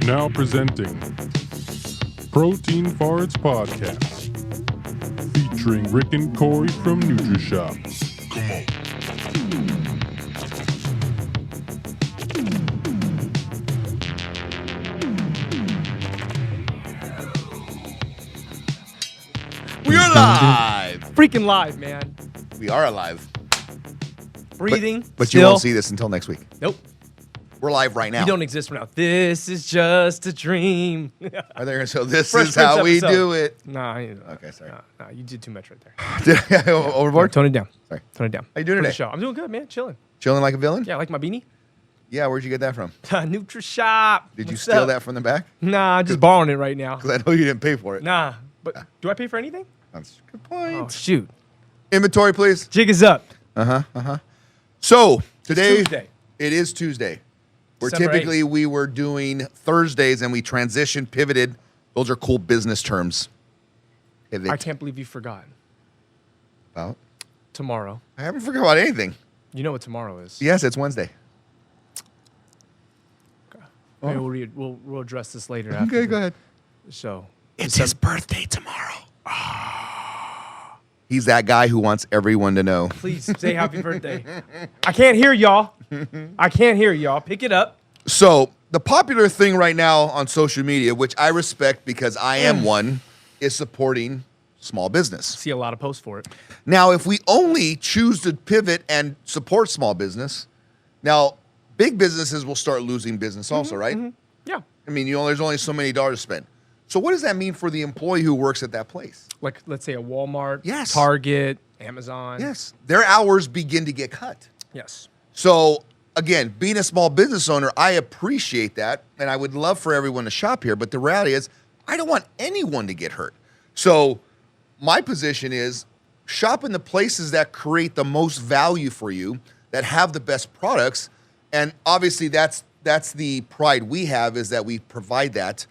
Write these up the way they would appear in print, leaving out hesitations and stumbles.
Now presenting Protein Farts Podcast, featuring Rick and Korey from Nutrishop. We're live. Freaking live, man. We are alive. Breathing. But still. you won't see this until next week. Nope. We're live right now. You don't exist right now. This is just a dream. Are there, so this Fresh is how Prince we episode. do it. Nah. Okay, sorry. Nah, you did too much right there. Did I overboard? Tone it down. Sorry. Tone it down. How you doing For the today? show. I'm doing good, man. Chilling. Chilling like a villain? Yeah, like my beanie. Yeah, where'd you get that from? Nutrishop. Did you What's steal up? that from the back? Nah, I'm just borrowing it right now. Because I know you didn't pay for it. Nah. But do I pay for anything? That's a good point. Oh, shoot. Inventory, please. Jig is up. So, today, Tuesday. it is Tuesday. Where December typically 8th. we were doing Thursdays and we transitioned, pivoted. Those are cool business terms. I can't believe you forgot. About? Tomorrow. I haven't forgot about anything. You know what tomorrow is. Yes, it's Wednesday. Maybe we'll address this later after Okay, go ahead. the show. It's his birthday tomorrow. He's that guy who wants everyone to know. Please say happy birthday. I can't hear y'all. I can't hear y'all. Pick it up. So, the popular thing right now on social media, which I respect because I am one, is supporting small business. See a lot of posts for it. Now, if we only choose to pivot and support small business, now big businesses will start losing business also, right? Yeah. I mean, there's only so many dollars to spend. So what does that mean for the employee who works at that place? Like, let's say a Walmart, Yes. Target, Amazon. Yes. Their hours begin to get cut. Yes. So, again, being a small business owner, I appreciate that, and I would love for everyone to shop here, but the reality is I don't want anyone to get hurt. So, my position is shop in the places that create the most value for you, that have the best products, and obviously that's the pride we have, is that we provide that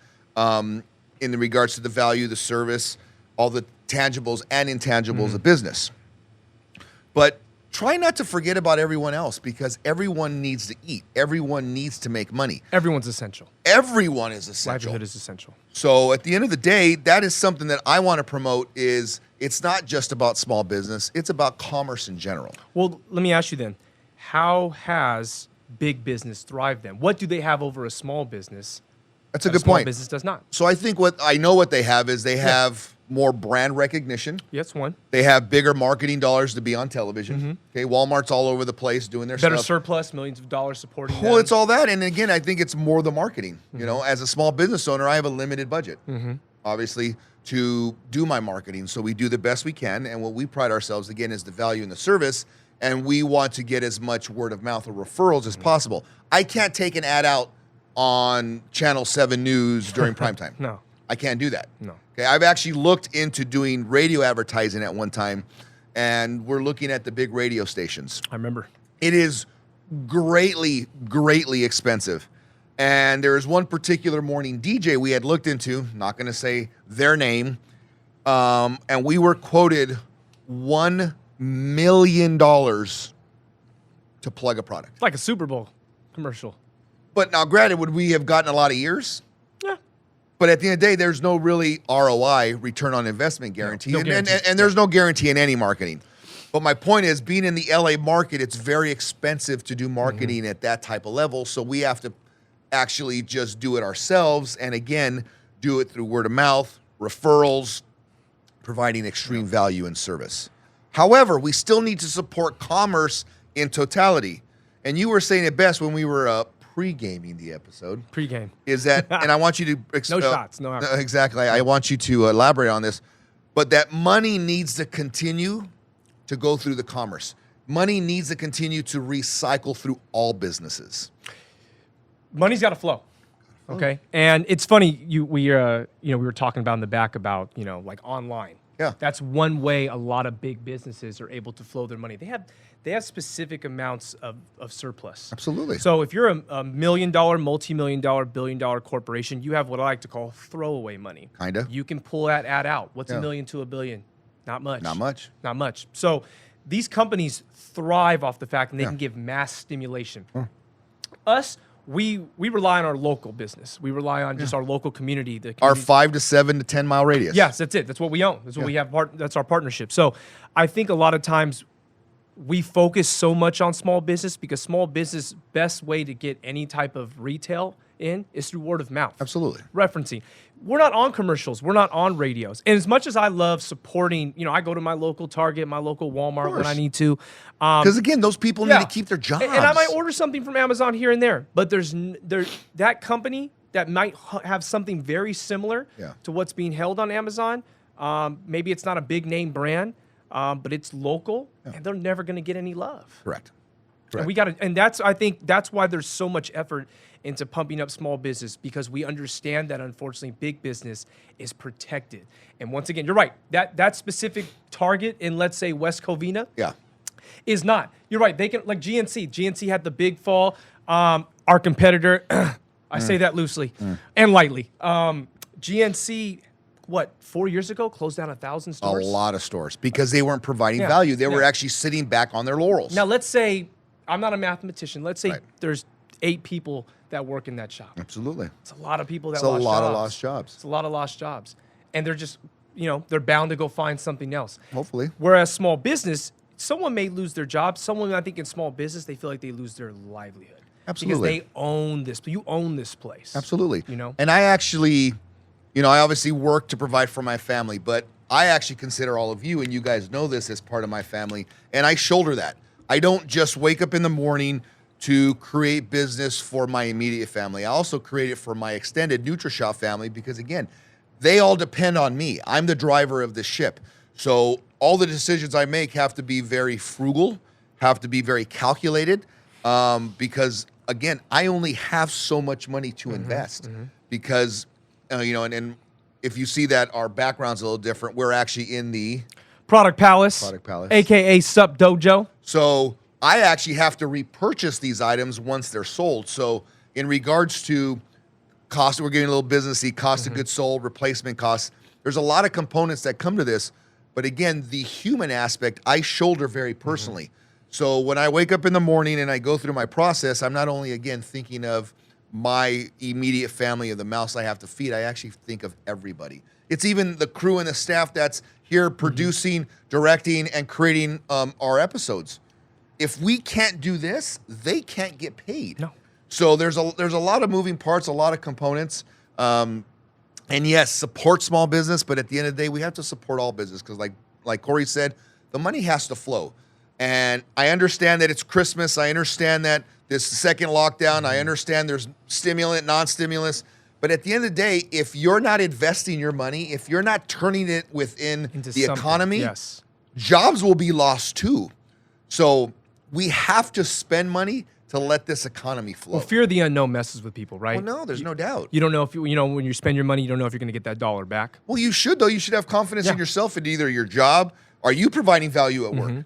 in regards to the value, the service, all the tangibles and intangibles of business. But try not to forget about everyone else, because everyone needs to eat. Everyone needs to make money. Everyone's essential. Everyone is essential. Livelihood is essential. So at the end of the day, that is something that I want to promote. Is it's not just about small business, it's about commerce in general. Well, let me ask you then, how has big business thrived then? What do they have over a small business? That's a that good small point. business does not. So I think what they have is they have more brand recognition. Yes, one. They have bigger marketing dollars to be on television. Okay, Walmart's all over the place doing their Better stuff. surplus, millions of dollars supporting Well, them. it's all that, and again, I think it's more the marketing. You know, as a small business owner, I have a limited budget, obviously, to do my marketing. So we do the best we can, and what we pride ourselves again is the value in the service, and we want to get as much word of mouth or referrals as possible. I can't take an ad out on Channel 7 News during prime time. No. I can't do that. No. Okay, I've actually looked into doing radio advertising at one time, and we're looking at the big radio stations. I remember. It is greatly, greatly expensive. And there is one particular morning DJ we had looked into, not going to say their name, and we were quoted $1 million to plug a product. Like a Super Bowl commercial. But now, granted, would we have gotten a lot of ears? Yeah. But at the end of the day, there's no really ROI, return on investment guarantee. No and, guarantee. and there's no guarantee in any marketing. But my point is, being in the LA market, it's very expensive to do marketing at that type of level. So we have to actually just do it ourselves. And again, do it through word of mouth, referrals, providing extreme value and service. However, we still need to support commerce in totality. And you were saying it best when we were pre-gaming the episode. Pre-game. Is that, and I want you to No shots, no alcohol. exactly. I want you to elaborate on this, but that money needs to continue to go through the commerce. Money needs to continue to recycle through all businesses. Money's got to flow. Okay. And it's funny, we were talking about in the back about, like online. Yeah. That's one way a lot of big businesses are able to flow their money. They have specific amounts of surplus. Absolutely. So if you're a $1 million, multi-million dollar, billion-dollar corporation, you have what I like to call throwaway money. Kinda. You can pull that ad out. What's Yeah. $1 million to $1 billion? Not much. Not much. Not much. So these companies thrive off the fact that they Yeah. can give mass stimulation. Us, we rely on our local business. We rely on just our local community. Our 5 to 7 to 10 mile radius. Yes, that's it. That's what we own. That's what we have. That's our partnership. So I think a lot of times we focus so much on small business because small business best way to get any type of retail in is through word of mouth. Absolutely. Referencing. We're not on commercials. We're not on radios. And as much as I love supporting, I go to my local Target, my local Walmart when I need to. Because again, those people need to keep their jobs. And I might order something from Amazon here and there, but there's that company that might have something very similar to what's being held on Amazon. Maybe it's not a big name brand, but it's local, and they're never going to get any love. Correct. And I think that's why there's so much effort into pumping up small business, because we understand that unfortunately big business is protected. And once again, you're right. That specific target in, let's say, West Covina is not. You're right. They can, like GNC. GNC had the big fall. Our competitor, I say that loosely and lightly. GNC, 4 years ago, closed down 1,000 stores? A lot of stores, because they weren't providing value. They were actually sitting back on their laurels. Now, let's say, I'm not a mathematician. Let's say there's 8 people that work in that shop. Absolutely. It's a lot of people that It's a lot of lost jobs. It's a lot of lost jobs. And they're just, they're bound to go find something else. Hopefully. Whereas small business, someone may lose their job. Someone, I think in small business, they feel like they lose their livelihood. Absolutely. Because they own this. You own this place. Absolutely. And I actually, I obviously work to provide for my family, but I actually consider all of you, and you guys know this, as part of my family, and I shoulder that. I don't just wake up in the morning to create business for my immediate family. I also create it for my extended Nutrishop family, because again, they all depend on me. I'm the driver of the ship. So all the decisions I make have to be very frugal, have to be very calculated, because again, I only have so much money to invest because, and if you see that our background's a little different, we're actually in the Product Palace, AKA Sup Dojo. So I actually have to repurchase these items once they're sold. So in regards to cost, we're getting a little businessy, cost of goods sold, replacement costs. There's a lot of components that come to this. But again, the human aspect, I shoulder very personally. So when I wake up in the morning and I go through my process, I'm not only, again, thinking of my immediate family of the mouse I have to feed, I actually think of everybody. It's even the crew and the staff that's here producing, directing, and creating our episodes. If we can't do this, they can't get paid. No. So there's a lot of moving parts, a lot of components. And yes, support small business, but at the end of the day, we have to support all business, because like Korey said, the money has to flow. And I understand that it's Christmas. I understand that this second lockdown. I understand there's stimulant, non-stimulus. But at the end of the day, if you're not investing your money, if you're not turning it within the economy, jobs will be lost too. So we have to spend money to let this economy flow. Well, fear of the unknown messes with people, right? Well, no, there's no doubt. You don't know if when you spend your money, you don't know if you're going to get that dollar back. Well, you should, though. You should have confidence in yourself, in either your job. Are you providing value at work?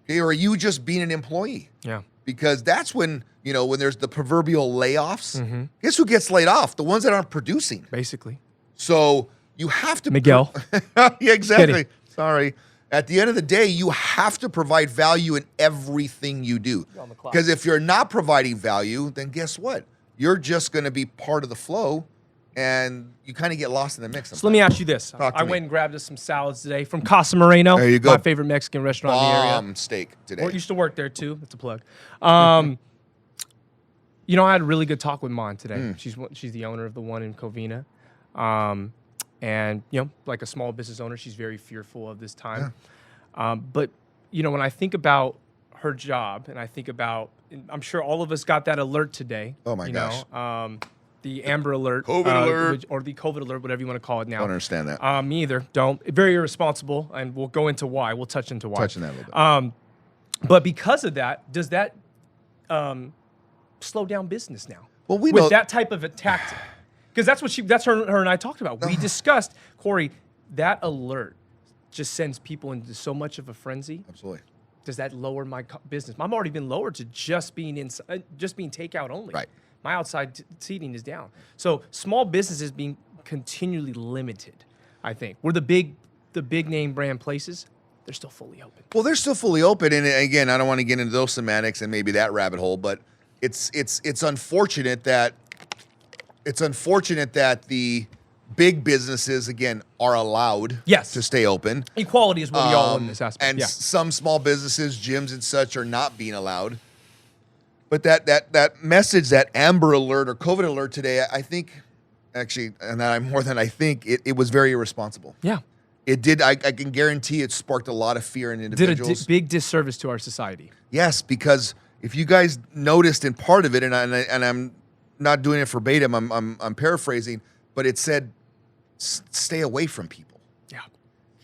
Okay, or are you just being an employee? Yeah. Because that's when, when there's the proverbial layoffs, guess who gets laid off? The ones that aren't producing. Basically. So you have to... Miguel. Yeah, exactly. Sorry. At the end of the day, you have to provide value in everything you do. Because if you're not providing value, then guess what? You're just going to be part of the flow, and you kind of get lost in the mix. So let me ask you this. I went and grabbed us some salads today from Casa Moreno. There you go. My favorite Mexican restaurant in the area. Steak today. Or used to work there too. That's a plug. I had a really good talk with Mon today. She's the owner of the one in Covina. And, like a small business owner, she's very fearful of this time. But, when I think about her job, and I think about, I'm sure all of us got that alert today. Oh, my gosh. The Amber Alert. COVID alert. Or the COVID Alert, whatever you want to call it now. I don't understand that. Me either. Don't. Very irresponsible, and we'll go into why. We'll touch into why. Touching that a little bit. But because of that, does that slow down business now? Well, we know. With that type of a tactic. Because that's her and I talked about. We discussed, Korey, that alert just sends people into so much of a frenzy. Absolutely. Does that lower my business? I'm already been lowered to just being takeout only. Right. My outside seating is down. So small businesses being continually limited, I think. Where the big name brand places, they're still fully open. Well, they're still fully open. And again, I don't want to get into those semantics and maybe that rabbit hole, but it's unfortunate that the big businesses again are allowed Yes. to stay open. Equality is what we all want in this aspect. And Yeah. some small businesses, gyms and such, are not being allowed. But that message, that Amber Alert or COVID Alert today, I think, actually, and more than I think, it was very irresponsible. Yeah. It did. I can guarantee it sparked a lot of fear in individuals. Did a big disservice to our society. Yes, because if you guys noticed in part of it, and I'm not doing it verbatim, I'm paraphrasing, but it said, stay away from people. Yeah.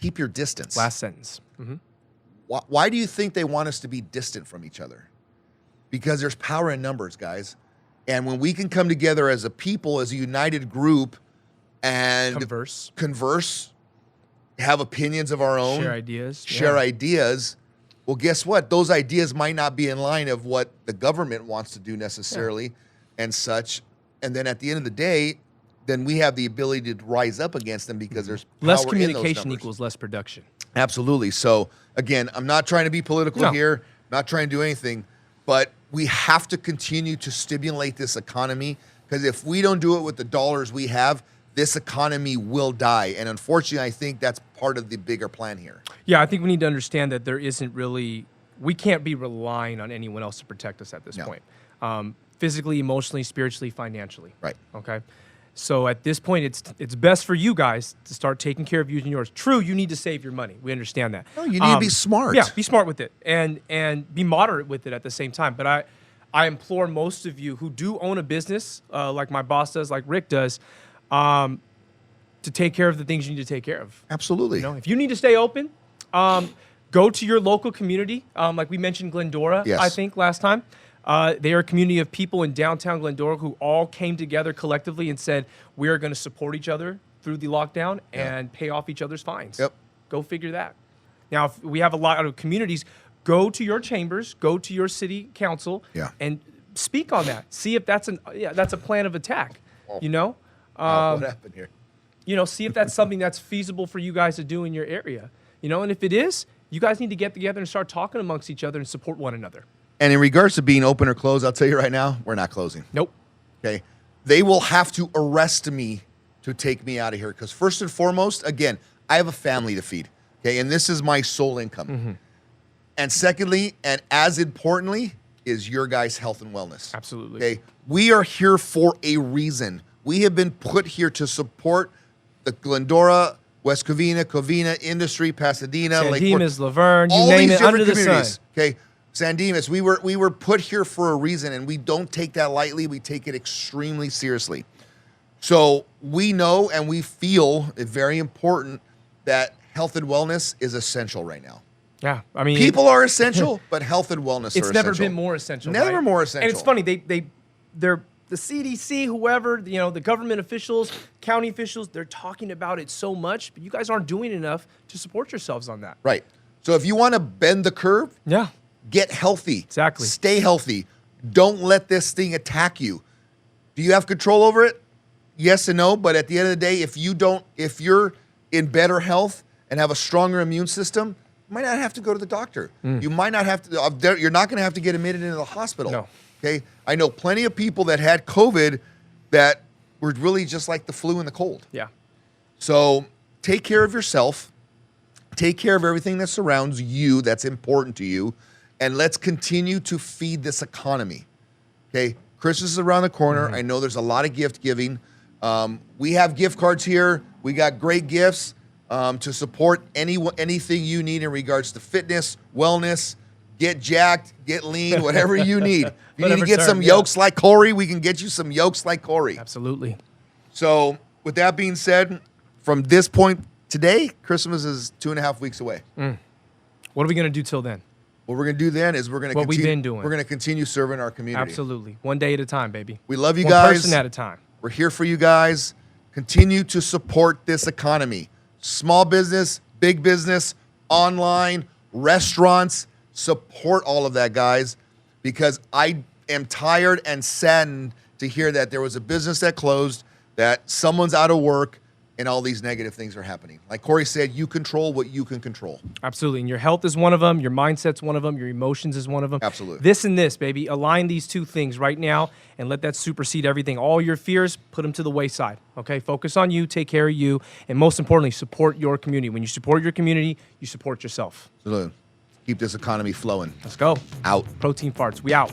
Keep your distance. Last sentence. Mm-hmm. Why do you think they want us to be distant from each other? Because there's power in numbers, guys. And when we can come together as a people, as a united group, and converse, have opinions of our own, share ideas, well, guess what? Those ideas might not be in line of what the government wants to do necessarily and such. And then at the end of the day, then we have the ability to rise up against them because there's power less in those communication numbers. equals less production. Absolutely. So again, I'm not trying to be political here, not trying to do anything, but we have to continue to stimulate this economy, because if we don't do it with the dollars we have, this economy will die. And unfortunately, I think that's part of the bigger plan here. Yeah, I think we need to understand that we can't be relying on anyone else to protect us at this point. Physically, emotionally, spiritually, financially. Right. Okay. So at this point, it's best for you guys to start taking care of you and yours. True, you need to save your money. We understand that. No, you need to be smart. Yeah, be smart with it and be moderate with it at the same time. But I implore most of you who do own a business, like my boss does, like Rick does, to take care of the things you need to take care of. Absolutely. You know, if you need to stay open, go to your local community. Like we mentioned Glendora, Yes. I think last time. They are a community of people in downtown Glendora who all came together collectively and said, we are going to support each other through the lockdown and pay off each other's fines. Yep. Go figure that. Now, if we have a lot of communities, go to your chambers, go to your city council, and speak on that. See if that's a plan of attack. You know, what happened here? You know, see if that's something that's feasible for you guys to do in your area. You know, and if it is, you guys need to get together and start talking amongst each other and support one another. And in regards to being open or closed, I'll tell you right now, we're not closing. Nope. Okay. They will have to arrest me to take me out of here. Because first and foremost, again, I have a family to feed. Okay. And this is my sole income. Mm-hmm. And secondly, and as importantly, is your guys' health and wellness. Absolutely. Okay. We are here for a reason. We have been put here to support the Glendora, West Covina industry, Pasadena, San Dimas, Laverne, you all name these it, under different the communities. sun. Okay. San Dimas, we were put here for a reason, and we don't take that lightly. We take it extremely seriously. So we know and we feel it very important that health and wellness is essential right now. Yeah, I mean, people are essential, but health and wellness are essential. It's never been more essential. Never right? more essential. And it's funny, they're the CDC, whoever, you know, the government officials, county officials, they're talking about it so much, but you guys aren't doing enough to support yourselves on that. Right. So if you want to bend the curve, get healthy. Exactly. Stay healthy. Don't let this thing attack you. Do you have control over it? Yes and no. But at the end of the day, if you're in better health and have a stronger immune system, you might not have to go to the doctor. You might not have to, you're not going to have to get admitted into the hospital. No. Okay. I know plenty of people that had COVID that were really just like the flu and the cold. Yeah. So take care of yourself. Take care of everything that surrounds you that's important to you. And let's continue to feed this economy. Okay, Christmas is around the corner. I know there's a lot of gift giving. We have gift cards here. We got great gifts to support anything you need in regards to fitness, wellness, get jacked, get lean, whatever you need. If you need to get some yolks like Korey, we can get you some yolks like Korey. Absolutely. So with that being said, from this point today, Christmas is 2.5 weeks away. What are we going to do till then? What we're going to do then is we're going to continue serving our community. Absolutely. One day at a time, baby. We love you One guys. person at a time. We're here for you guys. Continue to support this economy. Small business, big business, online, restaurants. Support all of that, guys, because I am tired and saddened to hear that there was a business that closed, that someone's out of work. and all these negative things are happening. Like Korey said, you control what you can control. Absolutely. And your health is one of them. Your mindset's one of them. Your emotions is one of them. Absolutely. This and this, baby. Align these two things right now and let that supersede everything. All your fears, put them to the wayside. Okay? Focus on you. Take care of you. And most importantly, support your community. When you support your community, you support yourself. So keep this economy flowing. Let's go. Out. Protein Farts. We out.